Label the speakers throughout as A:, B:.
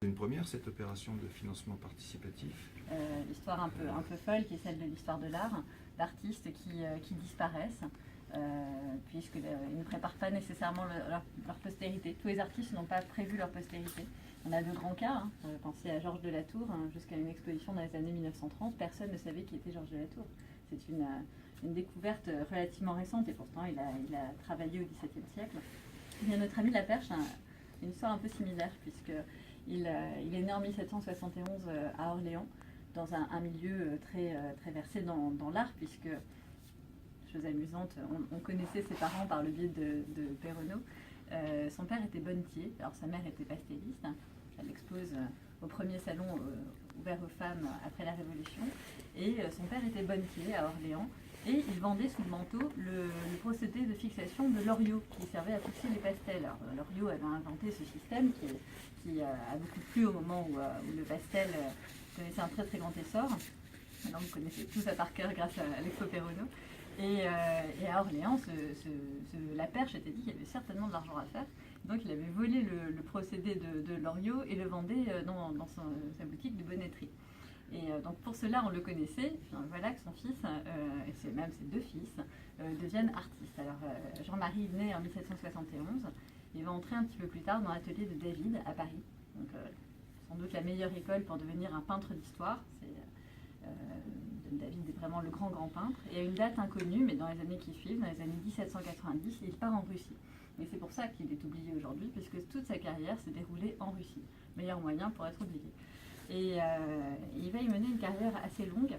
A: Une première, cette opération de financement participatif.
B: L'histoire un peu folle, qui est celle de l'histoire de l'art, d'artistes qui disparaissent, puisqu'ils ne préparent pas nécessairement leur postérité. Tous les artistes n'ont pas prévu leur postérité. On a de grands cas, pensez à Georges de la Tour, jusqu'à une exposition dans les années 1930, personne ne savait qui était Georges de la Tour. C'est une découverte relativement récente, et pourtant il a travaillé au XVIIe siècle. Et notre ami Laperche a une histoire un peu similaire, puisqu'il est né en 1771 à Orléans, dans un milieu très versé dans l'art, puisque, chose amusante, on connaissait ses parents par le biais de Perronneau. Son père était bonnetier, alors sa mère était pastelliste. Elle expose au premier salon ouvert aux femmes après la Révolution. Et son père était bonnetier à Orléans. Et il vendait sous le manteau le procédé de fixation de Loriot, qui servait à fixer les pastels. Alors, Loriot avait inventé ce système qui a beaucoup plu au moment où le pastel connaissait un très grand essor. Maintenant, vous connaissez tout ça par cœur grâce à l'expo Perronneau. Et à Orléans, Laperche s'était dit qu'il y avait certainement de l'argent à faire. Donc il avait volé le procédé de Loriot et le vendait dans sa boutique de bonnetterie. Et donc pour cela, on le connaissait. Voilà que son fils, et c'est même ses deux fils, deviennent artistes. Alors Jean-Marie est né en 1771. Il va entrer un petit peu plus tard dans l'atelier de David à Paris. Donc sans doute la meilleure école pour devenir un peintre d'histoire. David est vraiment le grand peintre. Et à une date inconnue, mais dans les années qui suivent, dans les années 1790, il part en Russie. Et c'est pour ça qu'il est oublié aujourd'hui, puisque toute sa carrière s'est déroulée en Russie. Meilleur moyen pour être oublié. Et il va y mener une carrière assez longue.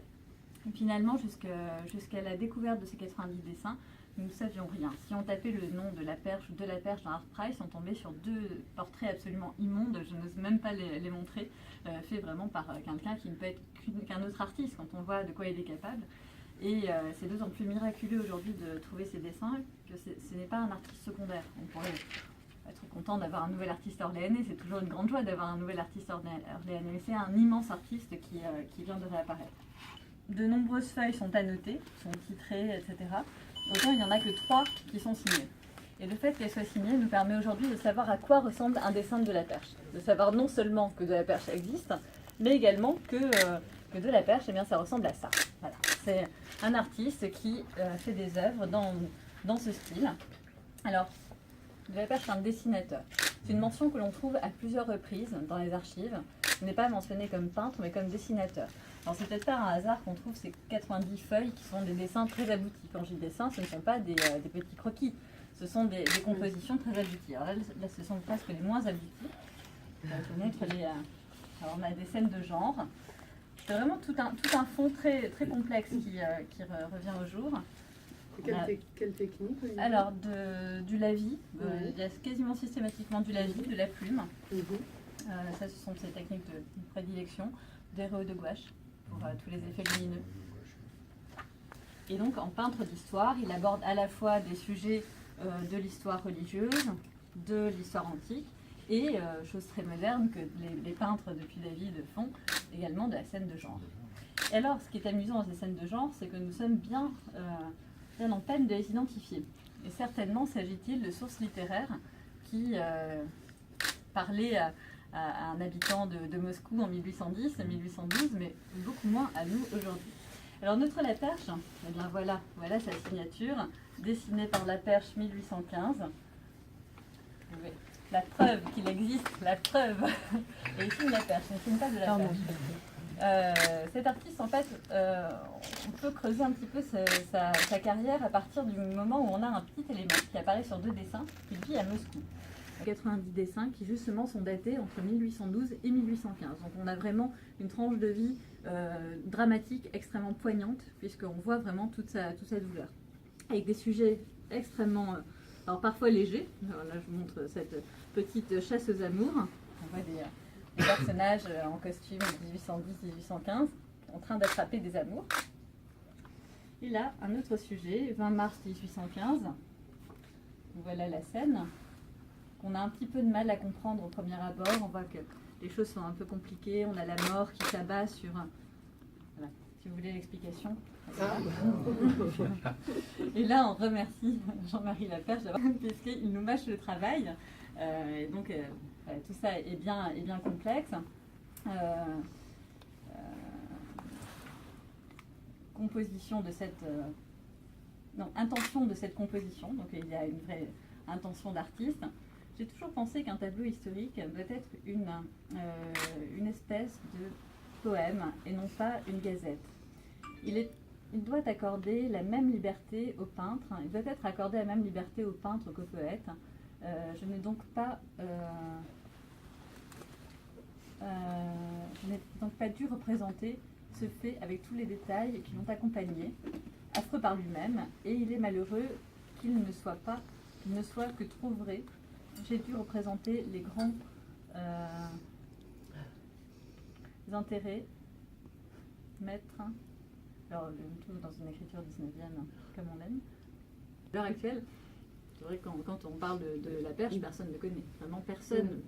B: Et finalement, jusqu'à la découverte de ces 90 dessins, nous ne savions rien. Si on tapait le nom de Laperche dans ArtPrice, on tombait sur deux portraits absolument immondes, je n'ose même pas les montrer, faits vraiment par quelqu'un qui ne peut être qu'un autre artiste quand on voit de quoi il est capable. Et c'est d'autant plus miraculeux aujourd'hui de trouver ces dessins que ce n'est pas un artiste secondaire. On pourrait être content d'avoir un nouvel artiste orléanais, c'est toujours une grande joie d'avoir un nouvel artiste orléanais, mais c'est un immense artiste qui vient de réapparaître. De nombreuses feuilles sont annotées, sont titrées, etc. Autant il n'y en a que 3 qui sont signées. Et le fait qu'elles soient signées nous permet aujourd'hui de savoir à quoi ressemble un dessin de Laperche. De savoir non seulement que de Laperche existe, mais également que de Laperche, eh bien, ça ressemble à ça. Voilà. C'est un artiste qui fait des œuvres dans ce style. Alors, de Laperche est un dessinateur. C'est une mention que l'on trouve à plusieurs reprises dans les archives. Il n'est pas mentionné comme peintre, mais comme dessinateur. Alors, c'est peut-être pas un hasard qu'on trouve ces 90 feuilles qui sont des dessins très aboutis. Quand je dis dessin, ce ne sont pas des petits croquis. Ce sont des compositions très abouties. Alors là, ce sont presque les moins aboutis. Alors, on a des scènes de genre. C'est vraiment tout un fond très complexe qui revient au jour.
C: Quelle technique?
B: Alors, du lavis. Il y a quasiment systématiquement du lavis, de la plume. Ça, ce sont ces techniques de prédilection, d'aéro de gouache pour tous les effets lumineux. Et donc, en peintre d'histoire, il aborde à la fois des sujets de l'histoire religieuse, de l'histoire antique, et, chose très moderne que les peintres depuis David font, également de la scène de genre. Et alors, ce qui est amusant dans ces scènes de genre, c'est que nous sommes bien en peine de les identifier. Et certainement s'agit-il de sources littéraires qui parlaient à un habitant de Moscou en 1810, 1812, mais beaucoup moins à nous aujourd'hui. Alors notre Laperche, eh bien voilà sa signature, dessinée par Laperche 1815. La preuve qu'il existe, la preuve. Et ici Laperche, on ne signe pas de Laperche. Cet artiste, en fait, on peut creuser un petit peu sa carrière à partir du moment où on a un petit élément qui apparaît sur 2 dessins qu'il vit à Moscou. 90 dessins qui justement sont datés entre 1812 et 1815. Donc on a vraiment une tranche de vie dramatique, extrêmement poignante, puisqu'on voit vraiment toute sa douleur. Avec des sujets extrêmement, alors parfois légers. Alors là je vous montre cette petite chasse aux amours. On voit des personnages en costume 1810-1815 en train d'attraper des amours. Et là, un autre sujet, 20 mars 1815. Voilà la scène. On a un petit peu de mal à comprendre au premier abord. On voit que les choses sont un peu compliquées. On a la mort qui s'abat sur... Voilà, si vous voulez l'explication. Et là, on remercie Jean-Marie Laperche d'avoir puisqu'il nous mâche le travail. Et donc, tout ça est bien complexe. Composition de cette... intention de cette composition, donc il y a une vraie intention d'artiste. J'ai toujours pensé qu'un tableau historique doit être une espèce de poème et non pas une gazette. Il doit accorder la même liberté au peintre, il doit être accordé la même liberté au peintre qu'au poète. Je n'ai donc pas dû représenter ce fait avec tous les détails qui l'ont accompagné, affreux par lui-même, et il est malheureux qu'il ne soit que trop vrai. J'ai dû représenter les grands intérêts, mettre, alors tout dans une écriture 19e comme on l'aime. À l'heure actuelle, c'est vrai que quand on parle de la perche, personne ne connaît, vraiment personne,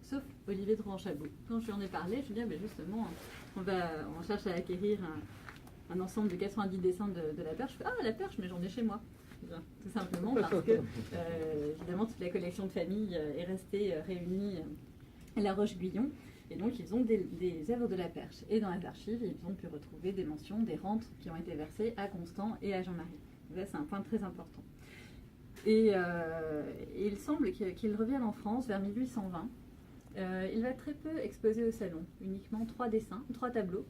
B: sauf Olivier Drouin-Chabot. Quand je lui en ai parlé, je lui ai dit, justement, on cherche à acquérir un ensemble de 90 dessins de la perche. Je fais, la perche, mais j'en ai chez moi. Tout simplement parce que, évidemment, toute la collection de famille est restée réunie à La Roche-Guyon. Et donc, ils ont des œuvres de la perche. Et dans les archives, ils ont pu retrouver des mentions, des rentes qui ont été versées à Constant et à Jean-Marie. Là, c'est un point très important. Et il semble qu'il revienne en France vers 1820. Il va très peu exposer au salon, uniquement 3 tableaux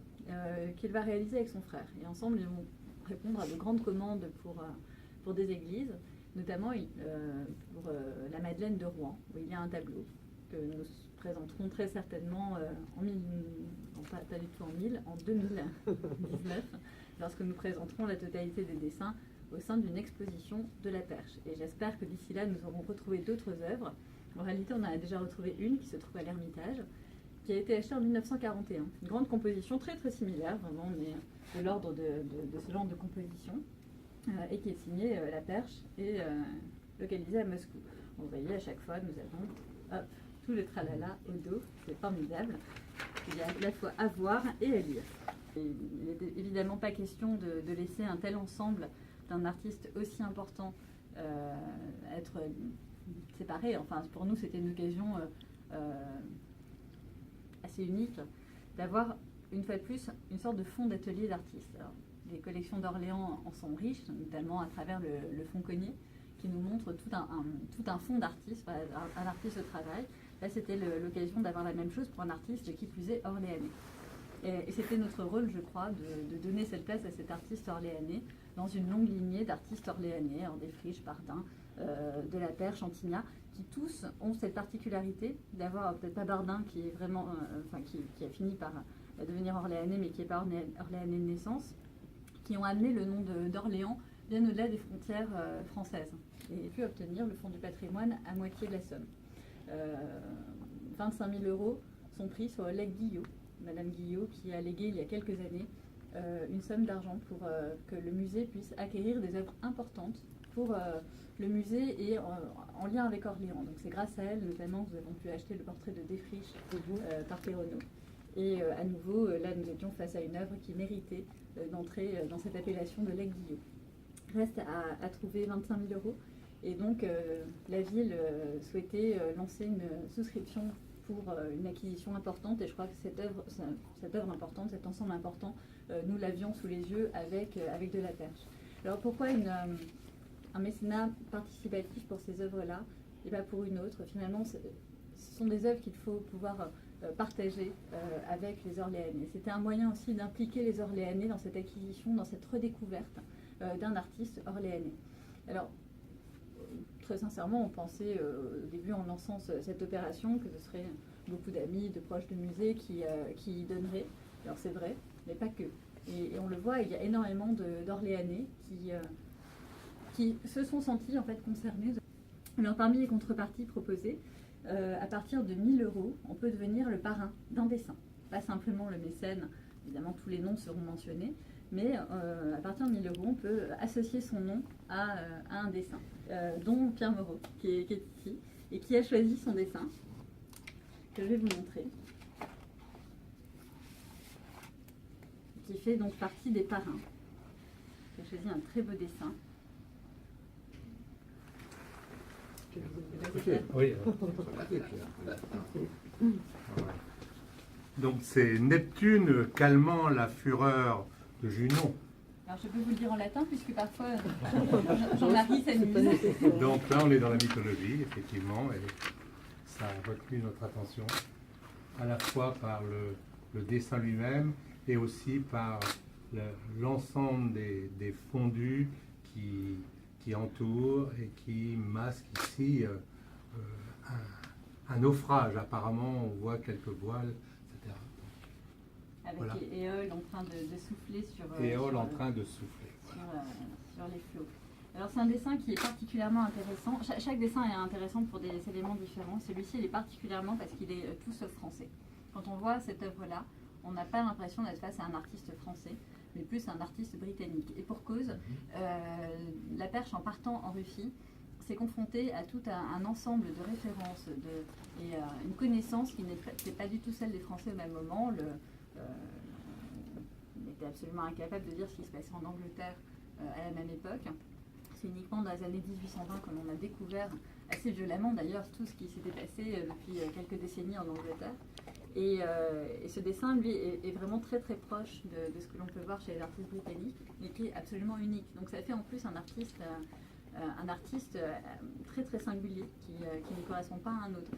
B: qu'il va réaliser avec son frère. Et ensemble, ils vont répondre à de grandes commandes pour des églises, notamment pour la Madeleine de Rouen, où il y a un tableau que nous présenterons très certainement en 2019, lorsque nous présenterons la totalité des dessins au sein d'une exposition de la perche. Et j'espère que d'ici là, nous aurons retrouvé d'autres œuvres. En réalité, on en a déjà retrouvé une qui se trouve à l'Ermitage, qui a été achetée en 1941. Une grande composition très très similaire, vraiment, on est de l'ordre de ce genre de composition, et qui est signée La Perche et localisée à Moscou. Vous voyez, à chaque fois, nous avons tout le tralala au dos, c'est formidable. Il y a à la fois à voir et à lire. Et il n'est évidemment pas question de laisser un tel ensemble d'un artiste aussi important être séparé. Enfin, pour nous, c'était une occasion assez unique d'avoir, une fois de plus, une sorte de fonds d'atelier d'artistes. Alors, les collections d'Orléans en sont riches, notamment à travers le fonds Cognier, qui nous montre tout un fonds d'artistes, un artiste au travail. Là, c'était l'occasion d'avoir la même chose pour un artiste qui plus est orléanais. Et c'était notre rôle, je crois, de donner cette place à cet artiste orléanais dans une longue lignée d'artistes orléanais, des Friches, Bardin, de la Perche, Chantignat, qui tous ont cette particularité d'avoir, peut-être pas Bardin qui est vraiment, qui a fini par devenir orléanais, mais qui n'est pas orléanais de naissance, qui ont amené le nom d'Orléans bien au-delà des frontières françaises et pu obtenir le fonds du patrimoine à moitié de la somme. 25 000 € sont pris sur legs Guillot, Madame Guillot, qui a légué il y a quelques années une somme d'argent pour que le musée puisse acquérir des œuvres importantes pour le musée et en lien avec Orléans. Donc c'est grâce à elle notamment que nous avons pu acheter le portrait de Desfriches par Perronneau. Et à nouveau, là nous étions face à une œuvre qui méritait d'entrer dans cette appellation de legs Guillot. Reste à trouver 25 000 €. Et donc, la ville souhaitait lancer une souscription pour une acquisition importante. Et je crois que cette œuvre importante, cet ensemble important, nous l'avions sous les yeux avec de la perche. Alors, pourquoi un mécénat participatif pour ces œuvres-là et pas pour une autre? Finalement, ce sont des œuvres qu'il faut pouvoir partager avec les Orléanais. C'était un moyen aussi d'impliquer les Orléanais dans cette acquisition, dans cette redécouverte d'un artiste orléanais. Alors, très sincèrement, on pensait au début en lançant cette opération que ce serait beaucoup d'amis, de proches de musée qui y donneraient. Alors c'est vrai, mais pas que. Et on le voit, il y a énormément d'Orléanais qui se sont sentis en fait concernés. Alors parmi les contreparties proposées, à partir de 1 000 €, on peut devenir le parrain d'un dessin. Pas simplement le mécène, évidemment tous les noms seront mentionnés, mais à partir de 1 000 €, on peut associer son nom à un dessin, dont Pierre Moreau, qui est ici, et qui a choisi son dessin, que je vais vous montrer, qui fait donc partie des parrains. J'ai choisi un très beau dessin.
D: Oui. Donc c'est Neptune calmant la fureur de Junon.
B: Alors je peux vous le dire en latin puisque parfois Jean-Marie s'amuse.
D: Donc là on est dans la mythologie, effectivement, et ça a retenu notre attention, à la fois par le dessin lui-même et aussi par l'ensemble des fondus qui entourent et qui masquent ici un naufrage. Apparemment, on voit quelques voiles, etc.
B: Avec
D: voilà.
B: Éole en train de souffler sur,
D: Éole en train de souffler.
B: Sur les flots. Alors c'est un dessin qui est particulièrement intéressant. Chaque dessin est intéressant pour des éléments différents. Celui-ci il est particulièrement parce qu'il est tout sauf français. Quand on voit cette œuvre-là, on n'a pas l'impression d'être face à un artiste français, mais plus à un artiste britannique. Et pour cause, la Perche, en partant en Russie, s'est confrontée à tout un ensemble de références et une connaissance qui n'était pas du tout celle des Français au même moment. On était absolument incapable de dire ce qui se passait en Angleterre à la même époque. C'est uniquement dans les années 1820 que l'on a découvert, assez violemment d'ailleurs, tout ce qui s'était passé depuis quelques décennies en Angleterre. Et ce dessin, lui, est vraiment très très proche de ce que l'on peut voir chez les artistes britanniques, mais qui est absolument unique. Donc ça fait en plus un artiste très très singulier, qui ne correspond pas à un autre.